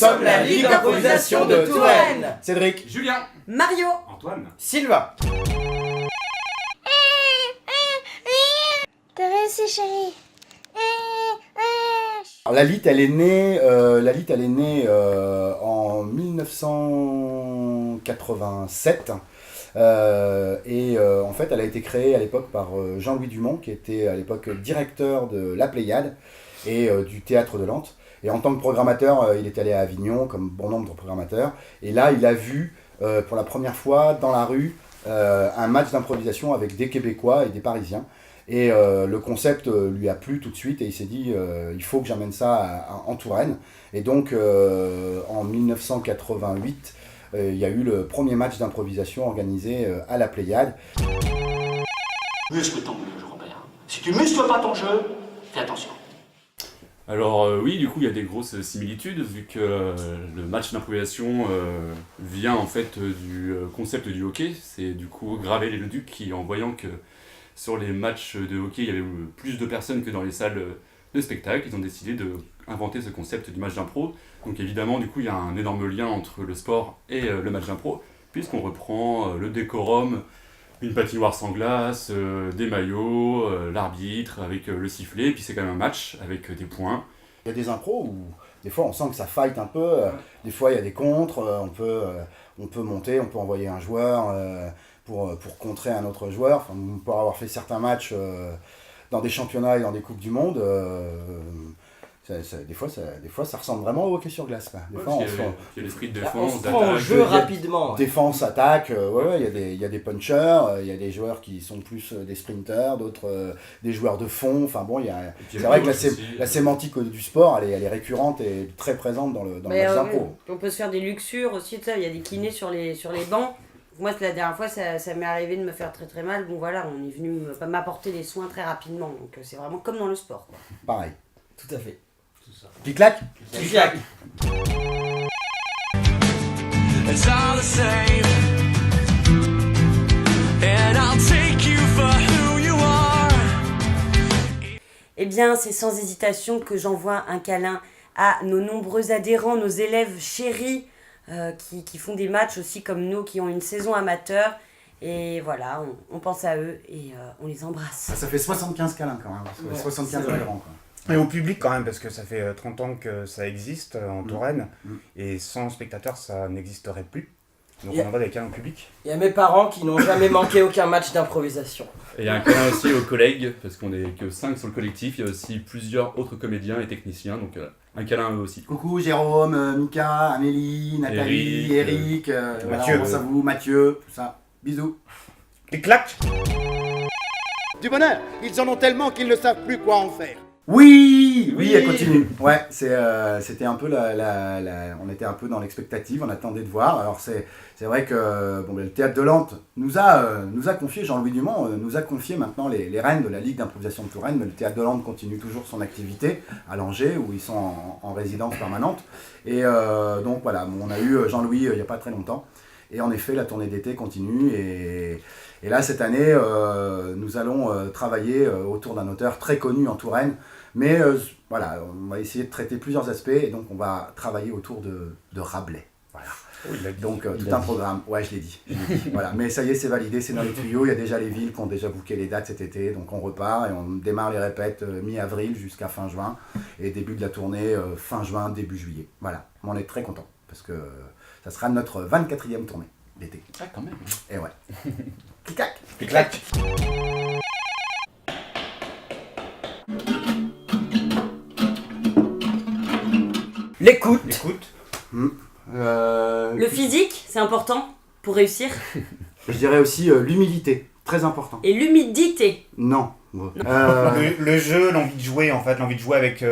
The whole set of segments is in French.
sommes la Ligue d'improvisation de Touraine. Cédric, Julien, Mario, Antoine, Sylvain. T'as réussi, chérie. Alors, la LIT, elle est née, en 1987. En fait, elle a été créée à l'époque par Jean-Louis Dumont, qui était à l'époque directeur de la Pléiade et du Théâtre de Nantes. Et en tant que programmateur, il est allé à Avignon, comme bon nombre de programmateurs. Et là, il a vu pour la première fois dans la rue un match d'improvisation avec des Québécois et des Parisiens. Et le concept lui a plu tout de suite et il s'est dit il faut que j'amène ça en Touraine. Et donc en 1988, il y a eu le premier match d'improvisation organisé à la Pléiade. Muscle ton jeu, Robert. Si tu muscles pas ton jeu, fais attention. Alors oui, du coup il y a des grosses similitudes vu que le match d'improvisation vient en fait du concept du hockey. C'est du coup Gravel et Leduc qui, en voyant que sur les matchs de hockey il y avait plus de personnes que dans les salles de spectacle, ils ont décidé d'inventer ce concept du match d'impro. Donc évidemment du coup il y a un énorme lien entre le sport et le match d'impro, puisqu'on reprend le décorum, une patinoire sans glace, des maillots, l'arbitre avec le sifflet, et puis c'est quand même un match avec des points. Il y a des impros où des fois on sent que ça fight un peu, des fois il y a des contres, on peut monter, on peut envoyer un joueur pour contrer un autre joueur. Enfin, pour avoir fait certains matchs dans des championnats et dans des coupes du monde, des fois ça ressemble vraiment au hockey sur glace. Quoi. Des fois, il y a l'esprit de défense, On se prend au jeu rapidement. Défense, attaque, il y a des punchers, il y a des joueurs qui sont plus des sprinters, d'autres des joueurs de fond. Enfin bon, c'est vrai que la sémantique du sport, elle est récurrente et très présente dans le match d'impro. on peut se faire des luxures aussi, il y a des kinés sur les bancs. Moi, la dernière fois, ça m'est arrivé de me faire très très mal. Bon voilà, on est venu m'apporter des soins très rapidement. Donc c'est vraiment comme dans le sport, quoi. Pareil. Tout à fait. Clic-clac. Clic-clac. It's all the same, and I'll take you for who you are. Eh bien, c'est sans hésitation que j'envoie un câlin à nos nombreux adhérents, nos élèves chéris qui font des matchs aussi comme nous, qui ont une saison amateur. Et voilà, on pense à eux et on les embrasse. Ça fait 75 câlins quand même, 75 adhérents quoi. Et au public quand même, parce que ça fait 30 ans que ça existe en Touraine, et sans spectateurs ça n'existerait plus. Donc on envoie des câlins au public. Il y a mes parents qui n'ont jamais manqué aucun match d'improvisation. Et il y a un câlin aussi aux collègues, parce qu'on n'est que 5 sur le collectif, il y a aussi plusieurs autres comédiens et techniciens, donc un câlin à eux aussi. Coucou Jérôme, Mika, Amélie, Nathalie, Eric, Mathieu, on pense à vous, Mathieu, tout ça. Bisous. Clic-clac. Du bonheur, ils en ont tellement qu'ils ne savent plus quoi en faire. Oui, elle continue. Ouais, c'était un peu on était un peu dans l'expectative, on attendait de voir. Alors c'est vrai que le Théâtre de Nantes nous a confié, Jean-Louis Dumont nous a confié maintenant les rênes de la Ligue d'improvisation de Touraine, mais le Théâtre de Nantes continue toujours son activité à Langeais, où ils sont en résidence permanente. Et donc voilà, on a eu Jean-Louis il n'y a pas très longtemps. Et en effet, la tournée d'été continue. Et là, cette année, nous allons travailler autour d'un auteur très connu en Touraine. Mais voilà, on va essayer de traiter plusieurs aspects. Et donc, on va travailler autour de Rabelais. Voilà. Donc, tout un programme. Ouais, je l'ai dit. Voilà. Mais ça y est, c'est validé, c'est dans les tuyaux. Il y a déjà les villes qui ont déjà booké les dates cet été. Donc, on repart et on démarre les répètes mi-avril jusqu'à fin juin. Et début de la tournée fin juin, début juillet. Voilà. On est très contents parce que ça sera notre 24e tournée d'été. Ah, quand même. Et ouais. Clic-clac. Clic-clac. L'écoute. Le physique, c'est important pour réussir. Je dirais aussi l'humilité, très important. Et l'humidité. Non. Le jeu, l'envie de jouer en fait, l'envie de jouer avec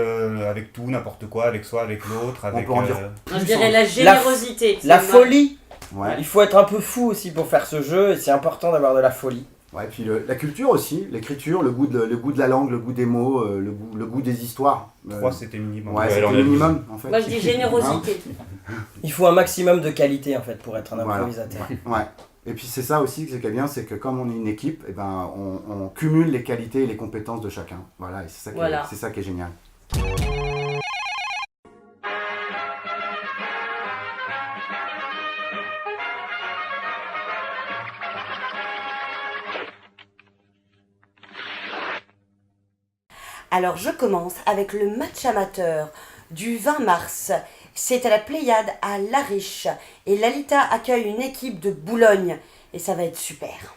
tout, n'importe quoi, avec soi, avec l'autre, avec... peut en dire Je dirais la générosité. La folie. Ouais. Il faut être un peu fou aussi pour faire ce jeu et c'est important d'avoir de la folie. Ouais, puis la culture aussi, l'écriture, le goût de la langue, le goût des mots, le goût des histoires. 3 c'était minimum. Ouais, c'était le minimum en fait. Moi je dis générosité. Il faut un maximum de qualité en fait pour être un improvisateur. Ouais. Et puis c'est ça aussi, ce qui est bien, c'est que comme on est une équipe, eh ben, on cumule les qualités et les compétences de chacun. Voilà, et c'est ça qui est génial. Alors je commence avec le match amateur du 20 mars. C'est à la Pléiade à La Riche. Et Lalita accueille une équipe de Boulogne. Et ça va être super.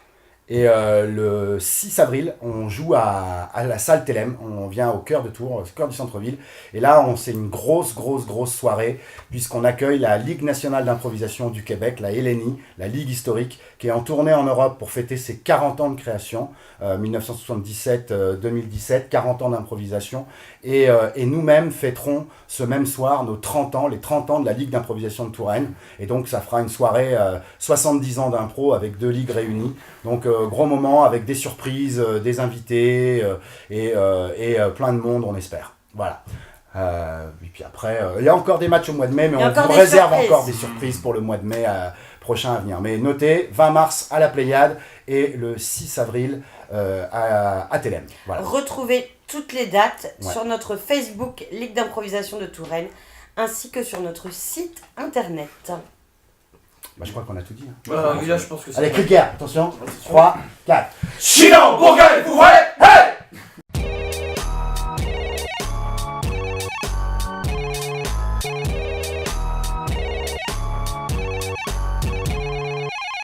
Et le 6 avril, on joue à la salle Télém. On vient au cœur de Tours, au cœur du centre-ville. Et là, c'est une grosse soirée, puisqu'on accueille la Ligue nationale d'improvisation du Québec, la LNI, la Ligue historique, qui est en tournée en Europe pour fêter ses 40 ans de création, 1977-2017, 40 ans d'improvisation. Et nous-mêmes fêterons ce même soir nos 30 ans, les 30 ans de la Ligue d'improvisation de Touraine. Et donc, ça fera une soirée 70 ans d'impro avec 2 ligues réunies. Donc, gros moment avec des surprises, des invités et plein de monde, on espère. Voilà. Et puis après, il y a encore des matchs au mois de mai, mais on vous réserve encore des surprises pour le mois de mai prochain à venir. Mais notez, 20 mars à la Pléiade et le 6 avril à Télém. Voilà. Retrouvez toutes les dates sur notre Facebook Ligue d'improvisation de Touraine, ainsi que sur notre site internet. Bah, je crois qu'on a tout dit. Hein. Oui, là, je pense que c'est Allez, cri de guerre, attention, 3, 4. Chilan, Bourgogne, vous voyez